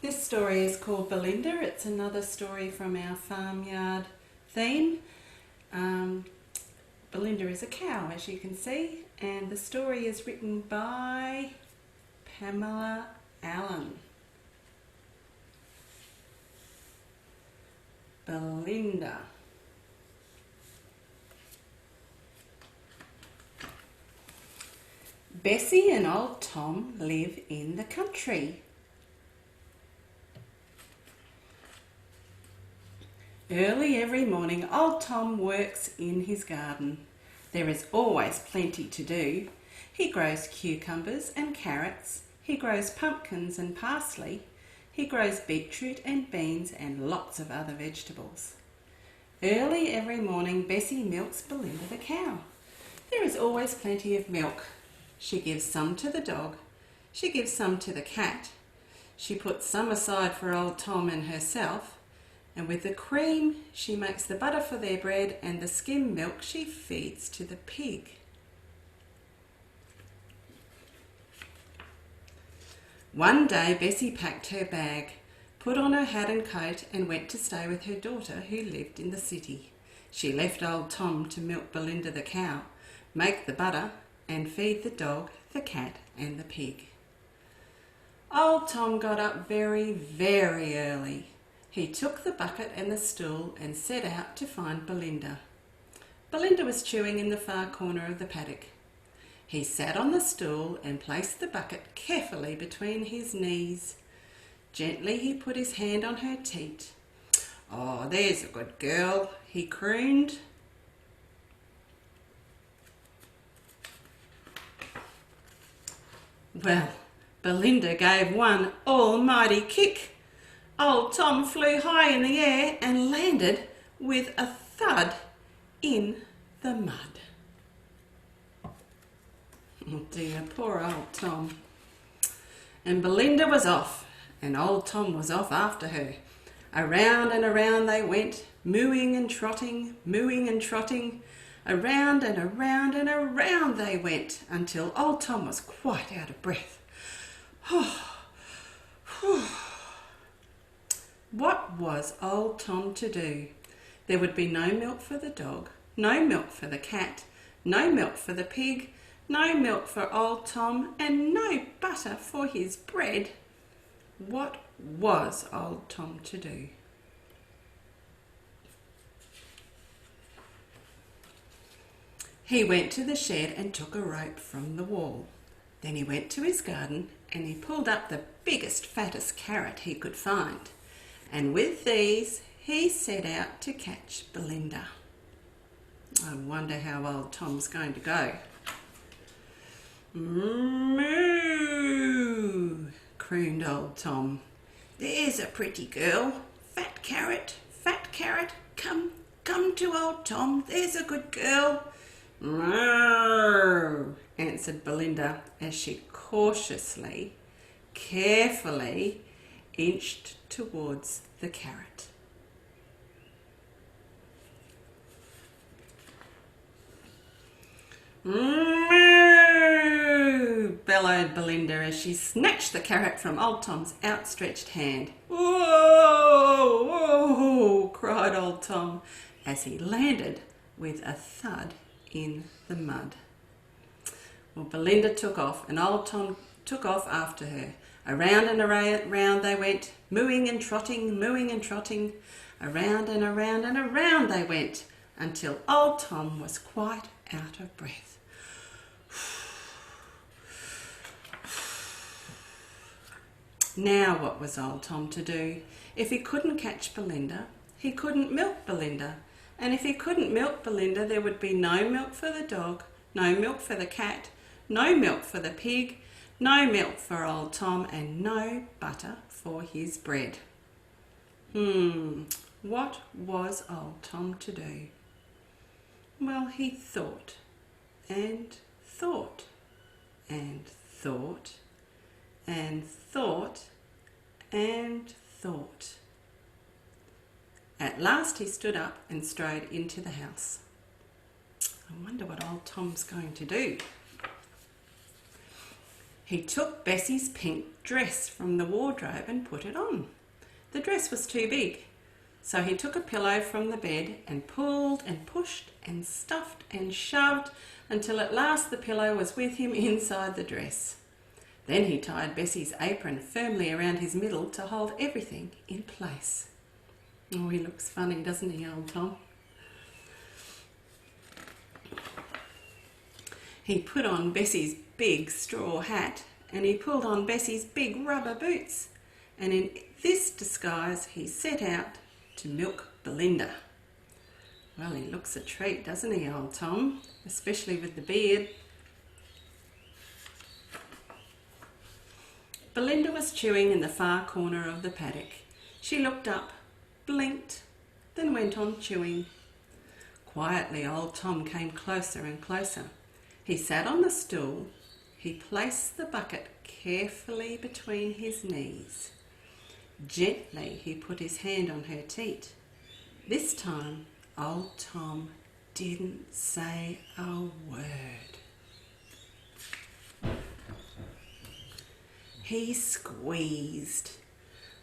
This story is called Belinda. It's another story from our farmyard theme. Belinda is a cow, as you can see, and the story is written by Pamela Allen. Belinda. Bessie and old Tom live in the country. Early every morning, old Tom works in his garden. There is always plenty to do. He grows cucumbers and carrots. He grows pumpkins and parsley. He grows beetroot and beans and lots of other vegetables. Early every morning, Bessie milks Belinda the cow. There is always plenty of milk. She gives some to the dog. She gives some to the cat. She puts some aside for old Tom and herself. And with the cream, she makes the butter for their bread, and the skim milk she feeds to the pig. One day, Bessie packed her bag, put on her hat and coat, and went to stay with her daughter who lived in the city. She left old Tom to milk Belinda the cow, make the butter, and feed the dog, the cat, and the pig. Old Tom got up very, very early. He took the bucket and the stool and set out to find Belinda. Belinda was chewing in the far corner of the paddock. He sat on the stool and placed the bucket carefully between his knees. Gently he put his hand on her teat. "Oh, there's a good girl," he crooned. Well, Belinda gave one almighty kick. Old Tom flew high in the air and landed with a thud in the mud. Oh dear, poor old Tom. And Belinda was off, and old Tom was off after her. Around and around they went, mooing and trotting, mooing and trotting. Around and around and around they went, until old Tom was quite out of breath. What was old Tom to do? There would be no milk for the dog, no milk for the cat, no milk for the pig, no milk for old Tom, and no butter for his bread. What was old Tom to do? He went to the shed and took a rope from the wall. Then he went to his garden and he pulled up the biggest, fattest carrot he could find. And with these, he set out to catch Belinda. I wonder how old Tom's going to go. "Moo," crooned old Tom. "There's a pretty girl. Fat carrot, come to old Tom. There's a good girl." "Moo," answered Belinda as she cautiously, carefully inched towards the carrot. "Moo," bellowed Belinda as she snatched the carrot from old Tom's outstretched hand. "Whoa, whoa," cried old Tom as he landed with a thud in the mud. Well, Belinda took off and old Tom took off after her. Around and around they went, mooing and trotting, mooing and trotting. Around and around and around they went, until old Tom was quite out of breath. Now what was old Tom to do? If he couldn't catch Belinda, he couldn't milk Belinda. And if he couldn't milk Belinda, there would be no milk for the dog, no milk for the cat, no milk for the pig, no milk for old Tom, and no butter for his bread. What was old Tom to do? Well, he thought and thought and thought and thought and thought. At last he stood up and strode into the house. I wonder what old Tom's going to do. He took Bessie's pink dress from the wardrobe and put it on. The dress was too big, so he took a pillow from the bed and pulled and pushed and stuffed and shoved until at last the pillow was with him inside the dress. Then he tied Bessie's apron firmly around his middle to hold everything in place. Oh, he looks funny, doesn't he, old Tom? He put on Bessie's big straw hat and he pulled on Bessie's big rubber boots, and in this disguise he set out to milk Belinda. Well, he looks a treat, doesn't he, old Tom? Especially with the beard. Belinda was chewing in the far corner of the paddock. She looked up, blinked, then went on chewing. Quietly, old Tom came closer and closer. He sat on the stool. He placed the bucket carefully between his knees. Gently, he put his hand on her teat. This time, old Tom didn't say a word. He squeezed.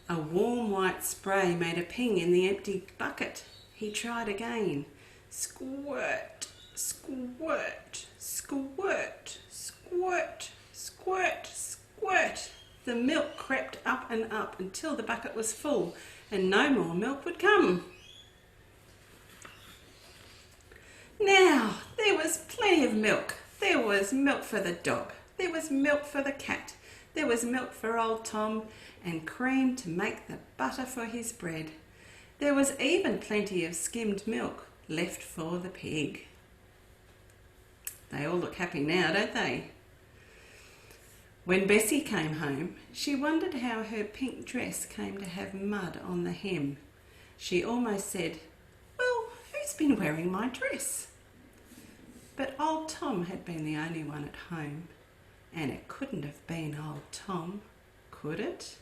A warm white spray made a ping in the empty bucket. He tried again. Squirt, squirt, squirt, squirt, squirt, squirt. The milk crept up and up until the bucket was full and no more milk would come. Now, there was plenty of milk. There was milk for the dog. There was milk for the cat. There was milk for old Tom and cream to make the butter for his bread. There was even plenty of skimmed milk left for the pig. They all look happy now, don't they? When Bessie came home, she wondered how her pink dress came to have mud on the hem. She almost said, "Well, who's been wearing my dress?" But old Tom had been the only one at home, and it couldn't have been old Tom, could it?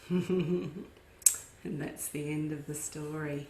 And that's the end of the story.